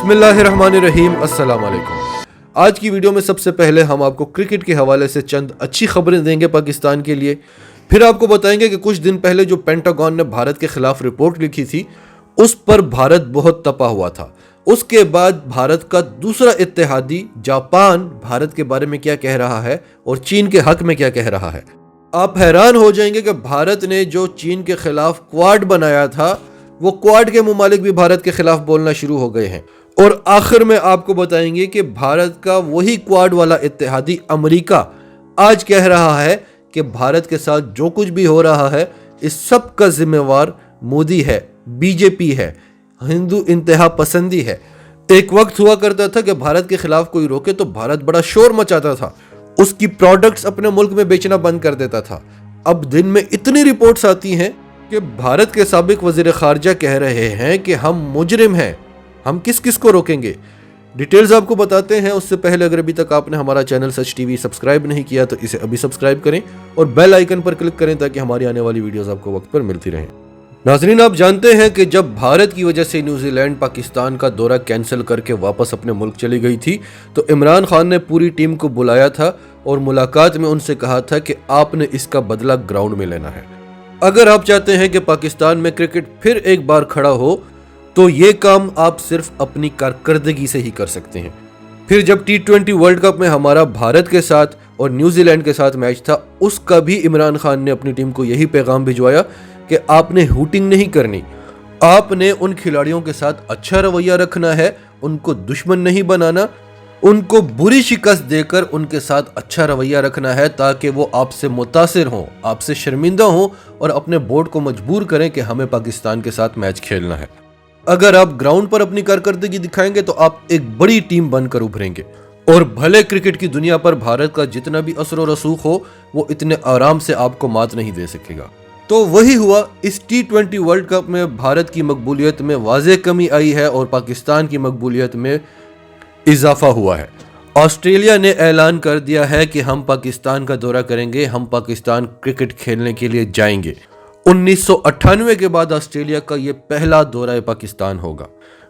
बिस्मिल्लाहिर्रहमानिर्रहीम, अस्सलाम वालेकुम। आज की वीडियो में सबसे पहले हम आपको क्रिकेट के हवाले से चंद अच्छी खबरें देंगे पाकिस्तान के लिए। फिर आपको बताएंगे कि कुछ दिन पहले जो पेंटागन ने भारत के खिलाफ रिपोर्ट लिखी थी उस पर भारत बहुत तपा हुआ था। उसके बाद भारत का दूसरा इत्तेहादी जापान भारत के बारे में क्या कह रहा है और चीन के हक में क्या कह रहा है। आप हैरान हो जाएंगे कि भारत ने जो चीन के खिलाफ क्वाड बनाया था वो क्वाड के मुमालिक भी भारत के खिलाफ बोलना शुरू हो गए हैं। और आखिर में आपको बताएंगे कि भारत का वही क्वाड वाला इत्तेहादी अमेरिका आज कह रहा है कि भारत के साथ जो कुछ भी हो रहा है इस सब का जिम्मेवार मोदी है, बीजेपी है, हिंदू इंतहा पसंदी है। एक वक्त हुआ करता था कि भारत के खिलाफ कोई रोके तो भारत बड़ा शोर मचाता था, उसकी प्रोडक्ट्स अपने मुल्क में बेचना बंद कर देता था। अब दिन में इतनी रिपोर्ट्स आती हैं कि भारत के साबिक वजीर खारजा कह रहे हैं कि हम मुजरिम हैं, हम किस किस को रोकेंगे। डिटेल्स आपको बताते हैं। उससे पहले अगर अभी तक आपने हमारा चैनल सच टीवी सब्सक्राइब नहीं किया तो इसे अभी सब्सक्राइब करें और बेल आइकन पर क्लिक करें ताकि हमारी आने वाली वीडियोस आपको वक्त पर मिलती रहें। नाजरीन, आप जानते हैं कि जब भारत की वजह से न्यूजीलैंड पाकिस्तान का दौरा कैंसिल करके वापस अपने मुल्क चली गई थी तो इमरान खान ने पूरी टीम को बुलाया था और मुलाकात में उनसे कहा था कि आपने इसका बदला ग्राउंड में लेना है। अगर आप चाहते हैं कि पाकिस्तान में क्रिकेट फिर एक बार खड़ा हो तो ये काम आप सिर्फ अपनी कारकर्दगी से ही कर सकते हैं। फिर जब T20 वर्ल्ड कप में हमारा भारत के साथ और न्यूजीलैंड के साथ मैच था उसका भी इमरान खान ने अपनी टीम को यही पैगाम भिजवाया कि आपने हूटिंग नहीं करनी, आपने उन खिलाड़ियों के साथ अच्छा रवैया रखना है, उनको दुश्मन नहीं बनाना, उनको बुरी शिकस्त देकर उनके साथ अच्छा रवैया रखना है ताकि वो आपसे मुतासिर हों, आपसे शर्मिंदा हों और अपने बोर्ड को मजबूर करें कि हमें पाकिस्तान के साथ मैच खेलना है। अगर आप ग्राउंड पर अपनी कारकर्दगी दिखाएंगे तो आप एक बड़ी टीम बनकर उभरेंगे और भले क्रिकेट की दुनिया पर भारत का जितना भी असर और रसूख हो वो इतने आराम से आपको मात नहीं दे सकेगा। तो वही हुआ, इस T20 वर्ल्ड कप में भारत की मकबूलियत में वाज़ेह कमी आई है और पाकिस्तान की मकबूलियत में इजाफा हुआ है। ऑस्ट्रेलिया ने ऐलान कर दिया है कि हम पाकिस्तान का दौरा करेंगे, हम पाकिस्तान क्रिकेट खेलने के लिए जाएंगे। 1998 के बाद ऑस्ट्रेलिया का ये पहला दौरा पाकिस्तान होगा।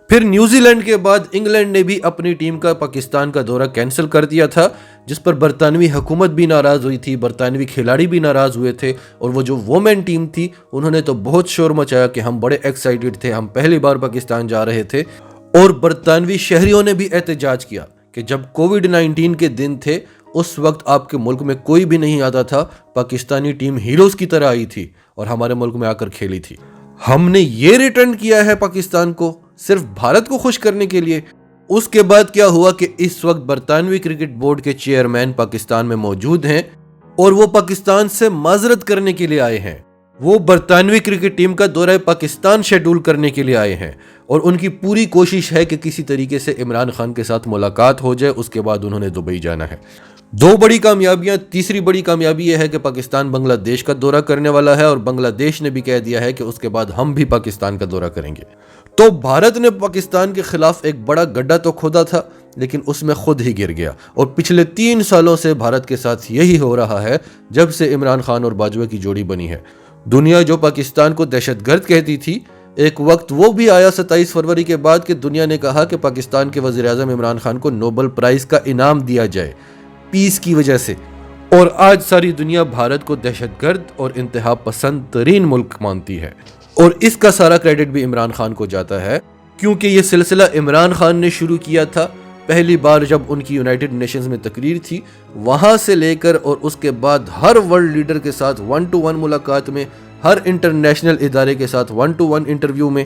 फिर न्यूजीलैंड के बाद इंग्लैंड ने भी अपनी टीम का पाकिस्तान का दौरा कैंसिल कर दिया था, जिस पर बरतानवी हुकूमत भी नाराज हुई थी, बरतानवी खिलाड़ी भी नाराज हुए थे और वो जो वोमेन टीम थी उन्होंने तो बहुत शोर मचाया कि हम बड़े एक्साइटेड थे, हम पहली बार पाकिस्तान जा रहे थे। और बरतानवी शहरियों ने भी एहतजाज किया कि जब कोविड-19 के दिन थे उस वक्त आपके मुल्क में कोई भी नहीं आता था, पाकिस्तानी टीम हीरोज की तरह आई थी और हमारे मुल्क में आकर खेली थी। हमने ये रिटर्न किया है पाकिस्तान को सिर्फ भारत को खुश करने के लिए। उसके बाद क्या हुआ कि इस वक्त बरतानवी क्रिकेट बोर्ड के चेयरमैन पाकिस्तान में मौजूद हैं और वो पाकिस्तान से माजरत करने के लिए आए हैं। वो बरतानवी क्रिकेट टीम का दौरा पाकिस्तान शेड्यूल करने के लिए आए हैं और उनकी पूरी कोशिश है कि किसी तरीके से इमरान खान के साथ मुलाकात हो जाए। उसके बाद उन्होंने दुबई जाना है। दो बड़ी कामयाबियां। तीसरी बड़ी कामयाबी यह है कि पाकिस्तान बांग्लादेश का दौरा करने वाला है और बांग्लादेश ने भी कह दिया है कि उसके बाद हम भी पाकिस्तान का दौरा करेंगे। तो भारत ने पाकिस्तान के खिलाफ एक बड़ा गड्ढा तो खोदा था लेकिन उसमें खुद ही गिर गया और पिछले 3 सालों से भारत के साथ यही हो रहा है जब से इमरान खान और बाजवा की जोड़ी बनी है। दुनिया जो पाकिस्तान को दहशतगर्द कहती थी, एक वक्त वो भी आया 27 फरवरी के बाद कि दुनिया ने कहा कि पाकिस्तान के वज़ीर-ए-आज़म इमरान खान को नोबेल प्राइज़ का इनाम दिया जाए पीस की वजह से। और आज सारी दुनिया भारत को दहशतगर्द और इंतहा पसंद तरीन मुल्क मानती है और इसका सारा क्रेडिट भी इमरान खान को जाता है क्योंकि ये सिलसिला इमरान खान ने शुरू किया था। पहली बार जब उनकी यूनाइटेड नेशंस में तकरीर थी वहां से लेकर और उसके बाद हर वर्ल्ड लीडर के साथ 1-to-1 मुलाकात में, हर इंटरनेशनल इदारे के साथ 1-to-1 इंटरव्यू में,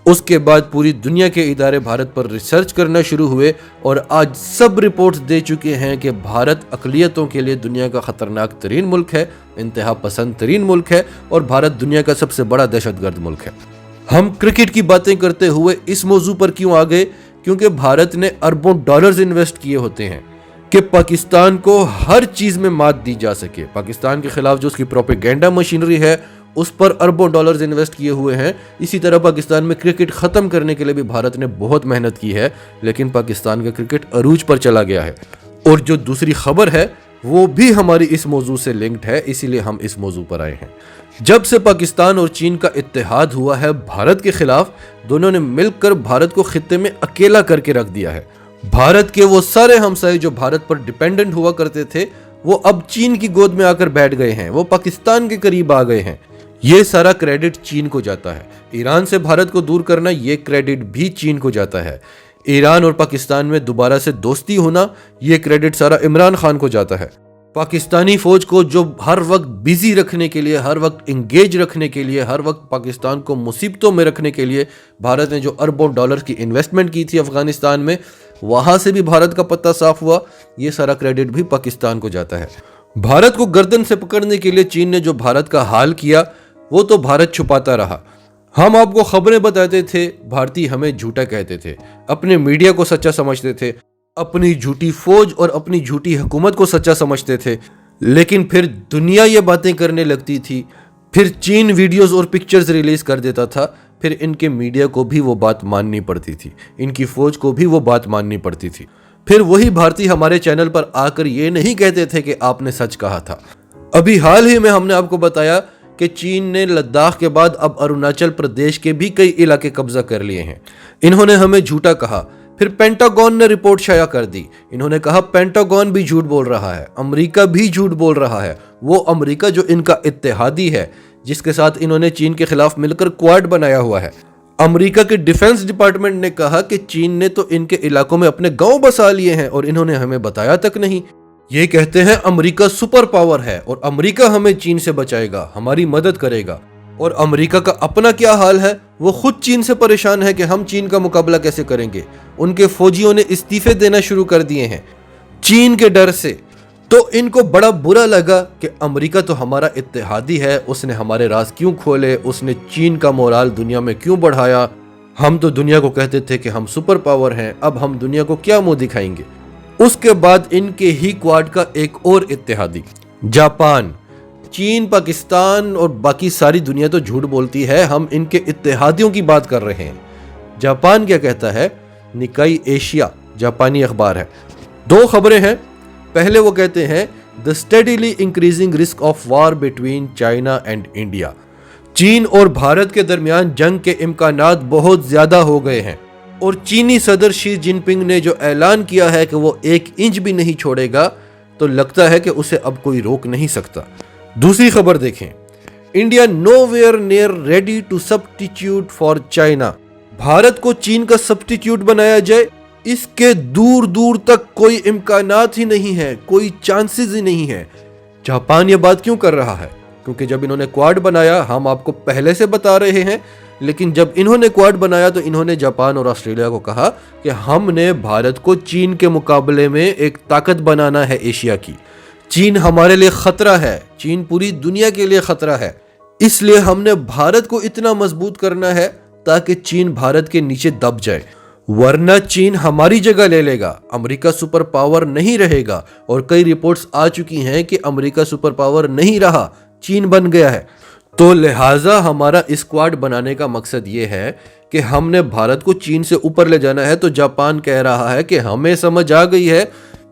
उसके बाद पूरी दुनिया के इदारे भारत पर रिसर्च करना शुरू हुए और आज सब रिपोर्ट्स दे चुके हैं कि भारत अक़लियतों के लिए दुनिया का ख़तरनाक तरीन मुल्क है, इंतहा पसंद तरीन मुल्क है और भारत दुनिया का सबसे बड़ा दहशतगर्द मुल्क है। हम क्रिकेट की बातें करते हुए इस मौजू पर क्यों आ गए? क्योंकि भारत ने अरबों डॉलर्स इन्वेस्ट किए होते हैं कि पाकिस्तान को हर चीज़ में मात दी जा सके। पाकिस्तान के खिलाफ जो उसकी प्रोपेगेंडा मशीनरी है उस पर अरबों डॉलर्स इन्वेस्ट किए हुए हैं। इसी तरह पाकिस्तान में क्रिकेट ख़त्म करने के लिए भी भारत ने बहुत मेहनत की है लेकिन पाकिस्तान का क्रिकेट अरूज पर चला गया है। और जो दूसरी खबर है वो भी हमारी इस मौजू से लिंक्ड है, इसीलिए हम इस मौजू पर आए हैं। जब से पाकिस्तान और चीन का इत्तेहाद हुआ है भारत के खिलाफ, दोनों ने मिलकर भारत को खित्ते में अकेला करके रख दिया है। भारत के वो सारे हमसाये जो भारत पर डिपेंडेंट हुआ करते थे, वो अब चीन की गोद में आकर बैठ गए हैं, वो पाकिस्तान के करीब आ गए हैं। ये सारा क्रेडिट चीन को जाता है। ईरान से भारत को दूर करना, ये क्रेडिट भी चीन को जाता है। ईरान और पाकिस्तान में दोबारा से दोस्ती होना, ये क्रेडिट सारा इमरान खान को जाता है। पाकिस्तानी फौज को जो हर वक्त बिजी रखने के लिए, हर वक्त इंगेज रखने के लिए, हर वक्त पाकिस्तान को मुसीबतों में रखने के लिए भारत ने जो अरबों डॉलर की इन्वेस्टमेंट की थी अफगानिस्तान में, वहां से भी भारत का पत्ता साफ हुआ। ये सारा क्रेडिट भी पाकिस्तान को जाता है। भारत को गर्दन से पकड़ने के लिए चीन ने जो भारत का हाल किया, वो तो भारत छुपाता रहा। हम आपको खबरें बताते थे, भारतीय हमें झूठा कहते थे, अपने मीडिया को सच्चा समझते थे, अपनी झूठी फौज और अपनी झूठी हुकूमत को सच्चा समझते थे। लेकिन फिर दुनिया ये बातें करने लगती थी, फिर चीन वीडियोस और पिक्चर्स रिलीज कर देता था, फिर इनके मीडिया को भी वो बात माननी पड़ती थी, इनकी फौज को भी वो बात माननी पड़ती थी। फिर वही भारतीय हमारे चैनल पर आकर ये नहीं कहते थे कि आपने सच कहा था। अभी हाल ही में हमने आपको बताया कि चीन ने लद्दाख के बाद अब अरुणाचल प्रदेश के भी कई इलाके कब्जा कर लिए हैं। इन्होंने हमें झूठा कहा। फिर पेंटागन ने रिपोर्ट शाया कर दी। इन्होंने कहा पेंटागन भी झूठ बोल रहा है, अमेरिका भी झूठ बोल रहा है। वो अमेरिका जो इनका इत्तेहादी है, जिसके साथ इन्होंने चीन के खिलाफ मिलकर क्वाड बनाया हुआ है। अमेरिका के डिफेंस डिपार्टमेंट ने कहा कि चीन ने तो इनके इलाकों में अपने गांव बसा लिए हैं और इन्होंने हमें बताया तक नहीं। ये कहते हैं अमेरिका सुपर पावर है और अमेरिका हमें चीन से बचाएगा, हमारी मदद करेगा। और अमेरिका का अपना क्या हाल है, वो खुद चीन से परेशान है कि हम चीन का मुकाबला कैसे करेंगे। उनके फौजियों ने इस्तीफे देना शुरू कर दिए हैं चीन के डर से। तो इनको बड़ा बुरा लगा कि अमेरिका तो हमारा इत्तेहादी है, उसने हमारे राज क्यों खोले, उसने चीन का मोराल दुनिया में क्यों बढ़ाया। हम तो दुनिया को कहते थे कि हम सुपर पावर हैं, अब हम दुनिया को क्या मुंह दिखाएंगे। उसके बाद इनके ही क्वाड का एक और इत्तेहादी जापान, चीन, पाकिस्तान और बाकी सारी दुनिया तो झूठ बोलती है, हम इनके इत्तेहादियों की बात कर रहे हैं। जापान क्या कहता है, निकाई एशिया जापानी अखबार है, दो खबरें हैं। पहले वो कहते हैं the steadily increasing risk of war between China and India. चीन और भारत के दरमियान जंग के इम्कानात बहुत ज्यादा हो गए हैं और चीनी सदर शी जिनपिंग ने जो ऐलान किया है कि वो 1 इंच भी नहीं छोड़ेगा, तो लगता है कि उसे अब कोई रोक नहीं सकता। दूसरी खबर देखें, India nowhere near ready to substitute for China. Bharat को चीन का सब्स्टिट्यूट बनाया जाए, इसके दूर दूर तक कोई इम्कानात ही नहीं है, कोई चांसेस ही नहीं है। जापान ये बात क्यों कर रहा है? क्योंकि जब इन्होंने क्वाड बनाया, हम आपको पहले से बता रहे हैं, लेकिन जब इन्होंने क्वाड बनाया तो इन्होंने जापान और ऑस्ट्रेलिया को कहा कि हमने भारत को चीन के मुकाबले में एक ताकत बनाना है एशिया की। चीन हमारे लिए खतरा है, चीन पूरी दुनिया के लिए खतरा है, इसलिए हमने भारत को इतना मजबूत करना है ताकि चीन भारत के नीचे दब जाए, वरना चीन हमारी जगह ले लेगा, अमेरिका सुपर पावर नहीं रहेगा। और कई रिपोर्ट्स आ चुकी हैं कि अमेरिका सुपर पावर नहीं रहा, चीन बन गया है। तो लिहाजा हमारा स्क्वाड बनाने का मकसद ये है कि हमने भारत को चीन से ऊपर ले जाना है। तो जापान कह रहा है कि हमें समझ आ गई है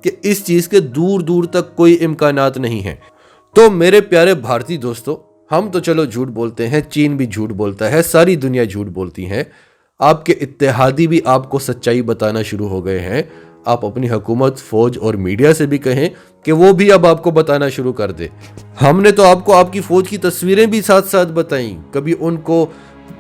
कि इस चीज के दूर दूर तक कोई इम्कानात नहीं है। तो मेरे प्यारे भारतीय दोस्तों, हम तो चलो झूठ बोलते हैं, चीन भी झूठ बोलता है, सारी दुनिया झूठ बोलती है, आपके इत्तेहादी भी आपको सच्चाई बताना शुरू हो गए हैं। आप अपनी हुकूमत, फौज और मीडिया से भी कहें कि वो भी अब आपको बताना शुरू कर दे। हमने तो आपको आपकी फौज की तस्वीरें भी साथ साथ बताई, कभी उनको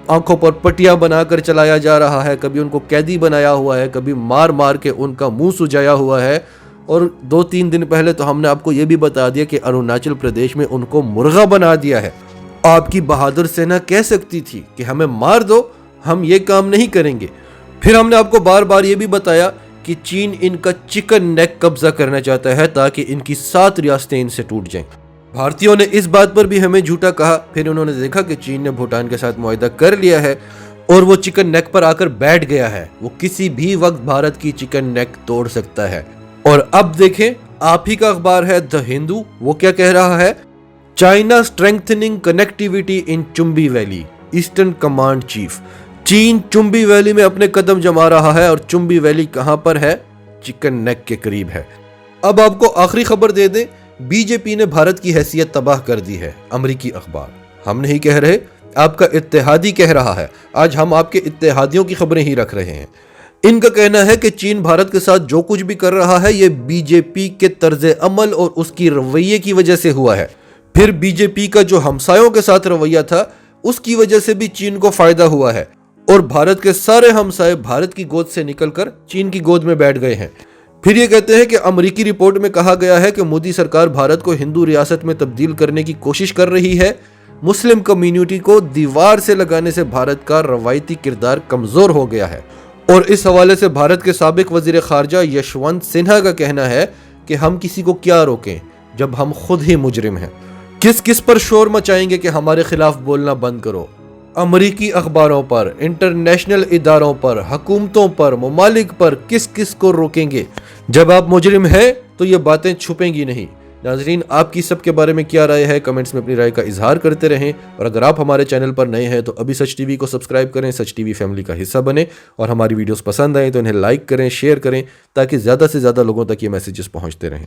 आंखों पर पट्टियां बनाकर चलाया जा रहा है, कभी उनको कैदी बनाया हुआ है, कभी मार मार के उनका मुंह सुजाया हुआ है। और 2-3 दिन पहले तो हमने आपको यह भी बता दिया कि अरुणाचल प्रदेश में उनको मुर्गा बना दिया है। आपकी बहादुर सेना कह सकती थी कि हमें मार दो, हम ये काम नहीं करेंगे। फिर हमने आपको बार बार ये भी बताया कि चीन इनका चिकन नेक कब्जा करना चाहता है ताकि इनकी 7 रियासतें इनसे टूट जाएं। भारतीयों ने इस बात पर भी हमें झूठा कहा। फिर उन्होंने देखा कि चीन ने भूटान के साथ मुआहदा कर लिया है और वो चिकन नेक पर आकर बैठ गया है। वो किसी भी वक्त भारत की चिकन नेक तोड़ सकता है। और अब देखें, आप ही का अखबार है द हिंदू, वो क्या कह रहा है, चाइना स्ट्रेंथनिंग कनेक्टिविटी इन Chumbi valley, eastern command chief. चीन चुंबी वैली में अपने कदम जमा रहा है और चुंबी वैली कहां पर है, चिकन नेक के करीब है। अब आपको आखिरी खबर दे दें, बीजेपी ने भारत की हैसियत तबाह कर दी है, अमेरिकी अखबार। हम नहीं कह रहे, आपका इत्तेहादी कह रहा है। आज हम आपके इत्तेहादियों की खबरें ही रख रहे हैं। इनका कहना है कि चीन भारत के साथ जो कुछ भी कर रहा है ये बीजेपी के तर्ज अमल और उसकी रवैये की वजह से हुआ है। फिर बीजेपी का जो हमसायों के साथ रवैया था उसकी वजह से भी चीन को फायदा हुआ है और भारत के सारे हमसाए भारत की गोद से निकलकर चीन की गोद में बैठ गए हैं। फिर ये कहते हैं कि अमेरिकी रिपोर्ट में कहा गया है कि मोदी सरकार भारत को हिंदू रियासत में तब्दील करने की कोशिश कर रही है। मुस्लिम कम्युनिटी को दीवार से लगाने से भारत का रवायती किरदार कमजोर हो गया है। और इस हवाले से भारत के साबिक वजीर खारजा यशवंत सिन्हा का कहना है कि हम किसी को क्या रोकें जब हम खुद ही मुजरिम हैं। किस किस पर शोर मचाएंगे कि हमारे खिलाफ बोलना बंद करो। अमरीकी अखबारों पर, इंटरनेशनल इदारों पर, हुकूमतों पर, ममालिक पर किस किस को रोकेंगे। जब आप मुजरिम हैं तो ये बातें छुपेंगी नहीं। नाजरीन, आपकी सबके बारे में क्या राय है, कमेंट्स में अपनी राय का इजहार करते रहें। और अगर आप हमारे चैनल पर नए हैं तो अभी सच टीवी को सब्सक्राइब करें, सच टीवी फैमिली का हिस्सा बने। और हमारी वीडियोस पसंद आए तो इन्हें लाइक करें, शेयर करें, ताकि ज़्यादा से ज़्यादा लोगों तक ये मैसेजेस पहुँचते रहें।